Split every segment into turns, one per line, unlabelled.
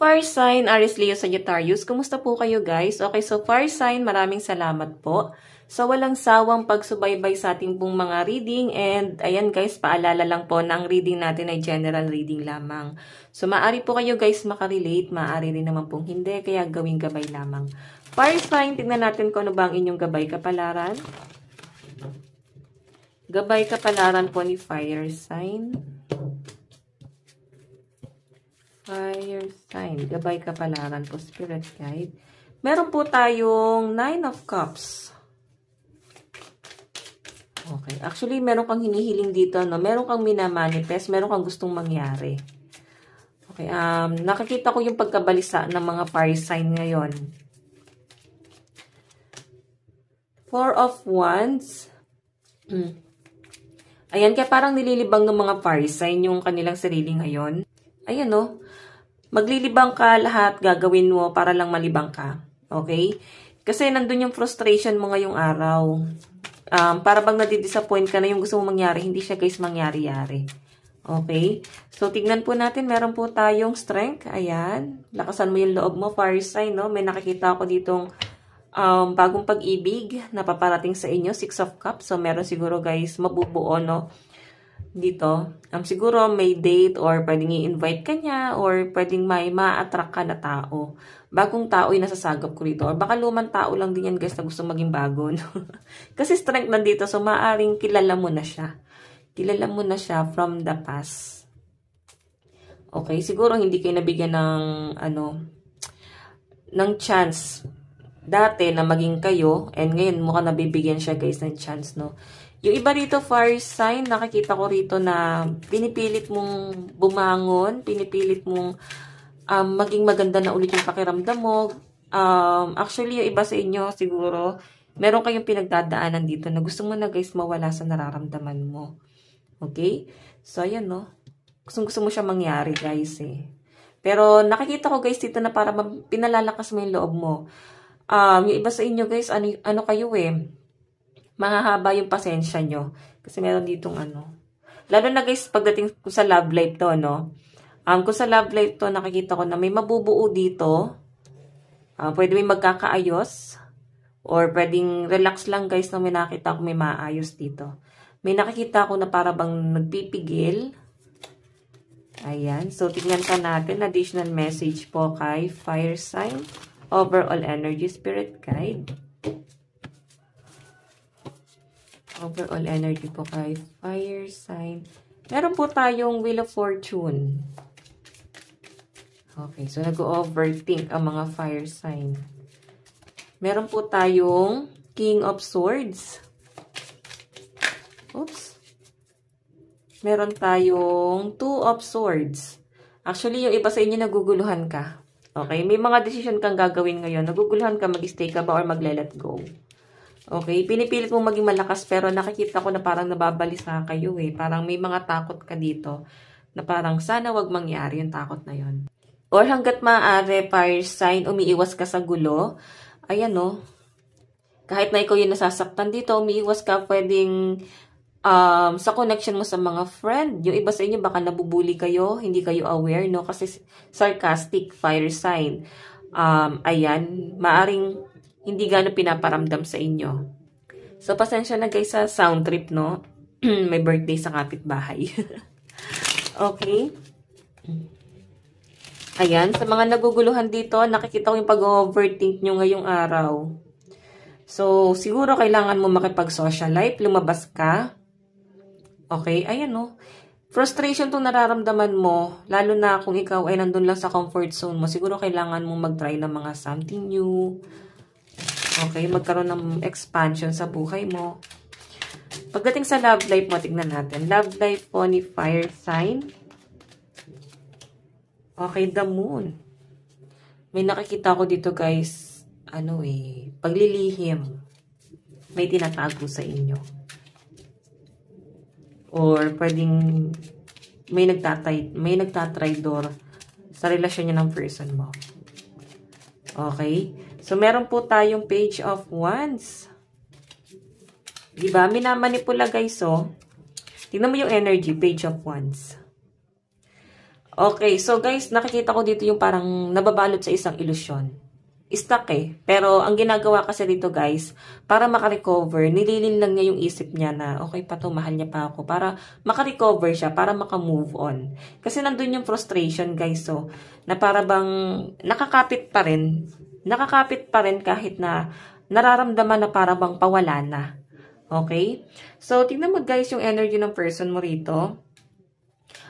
fire sign, Aries, Leo, Sagittarius, kumusta po kayo guys? Okay, so fire sign, maraming salamat po sa walang sawang pagsubaybay sa ating pong mga reading. And ayan guys, paalala lang po na ang reading natin ay general reading lamang. So maaari po kayo guys makarelate, maaari rin naman pong hindi, kaya gawing gabay lamang. Fire sign, tingnan natin kung ano ba ang inyong gabay kapalaran. Gabay kapalaran po ni fire sign. Fire sign, gabay kapalaran po, spirit guide. Meron po tayong 9 of Cups. Okay, actually meron kang hinihiling dito, no? Meron kang minamanifest, meron kang gustong mangyari. Okay, nakikita ko yung pagkabalisa ng mga fire sign ngayon. 4 of Wands. Ayan, kaya parang nililibang ng mga fire sign yung kanilang sarili ngayon. Ayan, no? Maglilibang ka, lahat gagawin mo para lang malibang ka. Okay? Kasi nandun yung frustration mo ngayong araw. Para bang nadidisappoint ka na yung gusto mo mangyari, hindi siya guys mangyari-yari. Okay? So, tignan po natin, meron po tayong strength. Ayan. Lakasan mo yung loob mo, fire sign, no? May nakikita ako ditong bagong pag-ibig na paparating sa inyo, 6 of Cups. So, meron siguro guys mabubuo, no? Dito, siguro may date or pwedeng i-invite ka niya or pwedeng may ma-attract ka na tao. Bagong tao yung nasasagap ko dito. Or baka lumang tao lang din yan guys na gusto maging bago. No? Kasi strength nandito, so maaaring kilala mo na siya. Kilala mo na siya from the past. Okay, siguro hindi kayo nabigyan ng, ng chance dati na maging kayo. And ngayon mukhang nabibigyan siya guys ng chance, no? Yung iba dito, fire sign, nakikita ko rito na pinipilit mong bumangon, pinipilit mong maging maganda na ulit yung pakiramdam mo. Actually, yung iba sa inyo, siguro, meron kayong pinagdadaanan dito na gusto mo na guys mawala sa nararamdaman mo. Okay? So, ayan, no? Gusto mo siya mangyari, guys, eh. Pero, nakikita ko guys dito na para pinalalakas mo yung loob mo. Yung iba sa inyo, guys, ano kayo, eh? Mahahaba yung pasensya nyo. Kasi meron ditong Lalo na guys, pagdating ko sa love life to, no? Kung sa love life to, nakikita ko na may mabubuo dito. Pwede may magkakaayos. Or pwedeng relax lang guys na may nakita ko may maayos dito. May nakikita ko na para bang nagpipigil. Ayan. So, tingnan ka natin. Additional message po kay fire sign. Overall energy, spirit guide. Overall energy po kay fire sign. Meron po tayong Wheel of Fortune. Okay, so nag-overthink ang mga fire sign. Meron po tayong King of Swords. Oops. Meron tayong Two of Swords. Actually, yung iba sa inyo naguguluhan ka. Okay, may mga decision kang gagawin ngayon. Naguguluhan ka, mag-stay ka ba or magle-let go. Okay, pinipilit mong maging malakas pero nakikita ko na parang nababalisa kayo eh. Parang may mga takot ka dito na parang sana wag mangyari yung takot na yon. Or hanggat maaari, fire sign, umiiwas ka sa gulo. Ayan no. Kahit na ikaw yung nasasaktan dito, umiiwas ka pwedeng sa connection mo sa mga friend. Yung iba sa inyo baka nabubuli kayo, hindi kayo aware no kasi sarcastic fire sign. Ayan, maaring hindi gano'n pinaparamdam sa inyo. So, pasensya na guys sa sound trip, no? May birthday sa kapitbahay. Okay. Ayan, sa mga naguguluhan dito, nakikita ko yung pag-overthink nyo ngayong araw. So, siguro kailangan mo makipag-social life, lumabas ka. Okay, ayan, no? Frustration itong nararamdaman mo, lalo na kung ikaw ay nandun lang sa comfort zone mo, siguro kailangan mo mag-try ng mga something new. Okay, magkaroon ng expansion sa buhay mo. Pagdating sa love life mo, tignan natin. Love life po ni fire sign. Okay, the moon. May nakikita ko dito guys, paglilihim. May tinatago sa inyo. Or pwedeng may nagtatraidor sa relasyon niya ng person mo. Okay? So, meron po tayong Page of Wands. Diba? Minamanipula guys, oh. Tingnan mo yung energy, Page of Wands. Okay, so guys, nakikita ko dito yung parang nababalot sa isang ilusyon. Stuck eh. Pero ang ginagawa kasi dito guys, para makarecover, nililin lang niya yung isip niya na okay pa to, mahal niya pa ako. Para makarecover siya, para makamove on. Kasi nandun yung frustration guys. So, na para bang nakakapit pa rin. Nakakapit pa rin kahit na nararamdaman na para bang pawala na. Okay? So, tingnan mo guys yung energy ng person mo rito.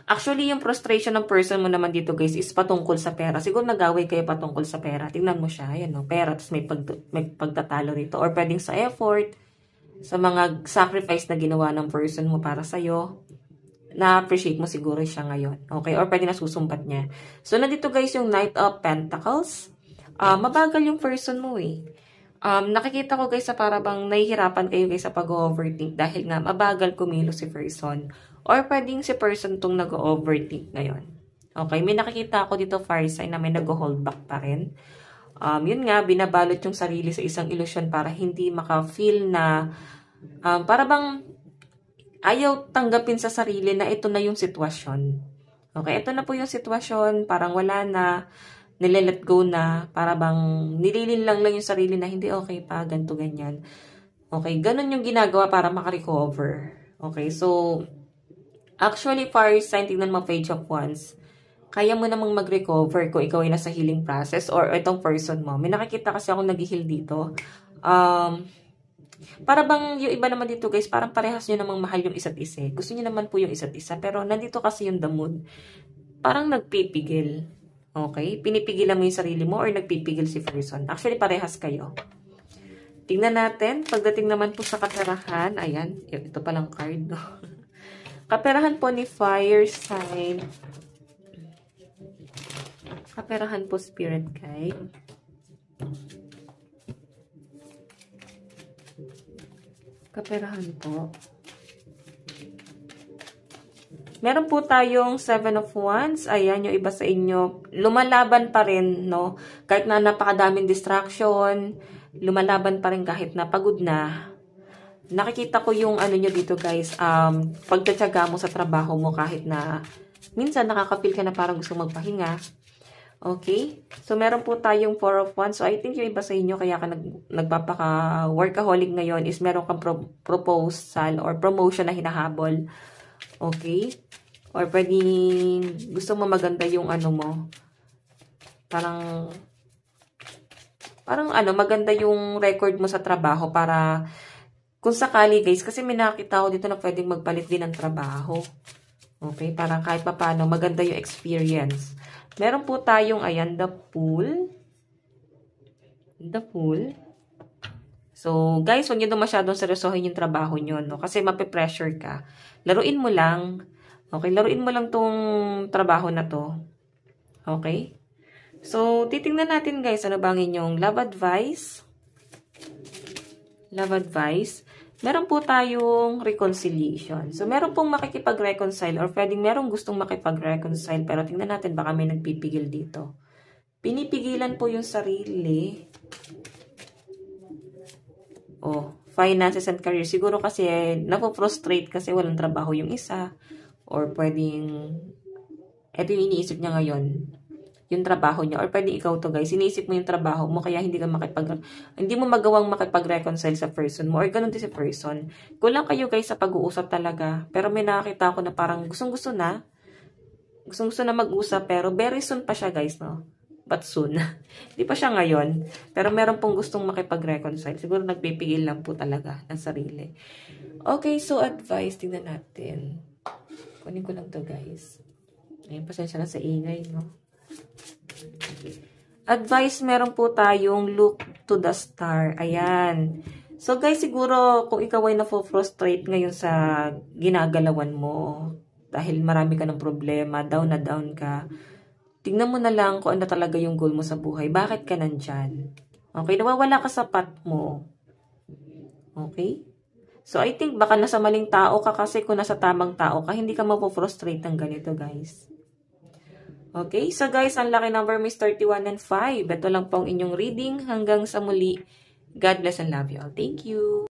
Actually, yung frustration ng person mo naman dito, guys, is patungkol sa pera. Siguro nag-away kayo patungkol sa pera. Tingnan mo siya. Ayan, no? Pera, tapos may pagtatalo rito. Or pwedeng sa effort, sa mga sacrifice na ginawa ng person mo para sa'yo. Na-appreciate mo siguro siya ngayon. Okay? Or pwede nasusumbat niya. So, nandito, guys, yung Knight of Pentacles. Mabagal yung person mo, eh. Nakikita ko, guys, sa para bang nahihirapan kayo, guys, sa pag-overthink dahil nga mabagal kumilos si person. Or pwedeng si person tong nag-overthink ngayon. Okay, may nakikita ako dito fire sign na may nag-hold back pa rin. Yun nga, binabalot yung sarili sa isang illusion para hindi maka-feel na para bang ayaw tanggapin sa sarili na ito na yung sitwasyon. Okay, ito na po yung sitwasyon, parang wala na, nile-let go na, para bang nililin lang yung sarili na hindi okay pa, ganito, ganyan. Okay, ganun yung ginagawa para makarecover. Okay, so actually, fire sign, tignan mo page of wands. Kaya mo namang mag-recover kung ikaw ay nasa healing process or itong person mo. May nakikita kasi ako nag-heal dito. Para bang yung iba naman dito guys, parang parehas nyo namang mahal yung isa't isa. Gusto nyo naman po yung isa't isa. Pero nandito kasi yung the mood. Parang nagpipigil. Okay? Pinipigilan mo yung sarili mo or nagpipigil si person. Actually, parehas kayo. Tingnan natin. Pagdating naman po sa katarahan. Ayan. Ito palang card. No? Kaperahan po ni fire sign. Kaperahan po spirit guide. Kaperahan po. Meron po tayong 7 of Wands. Ayan, yung iba sa inyo. Lumalaban pa rin, no? Kahit na napakadaming distraction, lumalaban pa rin kahit na pagod na. Nakikita ko yung ano nyo dito guys, pagtatsaga mo sa trabaho mo kahit na minsan nakaka-feel ka na parang gusto magpahinga. Okay? So, meron po tayong 4 of Wands. So, I think yung iba sa inyo kaya ka nagpapaka-workaholic ngayon is meron kang proposal or promotion na hinahabol. Okay? Or pwedeng gusto mo maganda yung ano mo. Parang ano, maganda yung record mo sa trabaho para kung sakali guys, kasi may nakita ko dito na pwedeng magpalit din ng trabaho. Okay, para kahit paano maganda yung experience. Meron po tayong, ayan, the Fool. The Fool. So, guys, huwag nyo doon masyadong seryosohin yung trabaho nyo, no? Kasi mape-pressure ka. Laruin mo lang. Okay, laruin mo lang tong trabaho na to. Okay? So, titingnan natin guys, ano bang inyong love advice? Love advice. Meron po tayong reconciliation. So, meron pong makikipag-reconcile or pwedeng merong gustong makipag-reconcile pero tingnan natin baka may nagpipigil dito. Pinipigilan po yung sarili. Oh, finances and career. Siguro kasi napo-frustrate kasi walang trabaho yung isa or pwedeng ito yung iniisip niya ngayon. Yung trabaho niya. Or pwede ikaw to guys. Iniisip mo yung trabaho mo kaya hindi mo magawang makipag-reconcile sa person mo. Or ganun din sa person. Kulang kayo guys sa pag-uusap talaga. Pero may nakakita ako na parang gustong-gusto na. Gustong-gusto na mag-usap. Pero very soon pa siya guys, no? But soon. Hindi pa siya ngayon. Pero meron pong gustong makipag-reconcile. Siguro nagpipigil lang po talaga ng sarili. Okay, so advice. Tingnan natin. Kunin ko lang to guys. Ayun, pasensya na sa ingay, no? Advice, meron po tayong look to the star. Ayan. So guys, siguro kung ikaw ay na-frustrate ngayon sa ginagalawan mo dahil marami ka ng problema, down na down ka, tingnan mo na lang kung ano talaga yung goal mo sa buhay. Bakit ka nandyan? Okay, nawawala ka sa path mo. Okay? So I think baka nasa maling tao ka kasi kung nasa tamang tao ka, hindi ka mapofrustrate ng ganito guys. Okay, so guys, ang lucky number is 31 and 5. Ito lang po ang inyong reading. Hanggang sa muli. God bless and love you all. Thank you.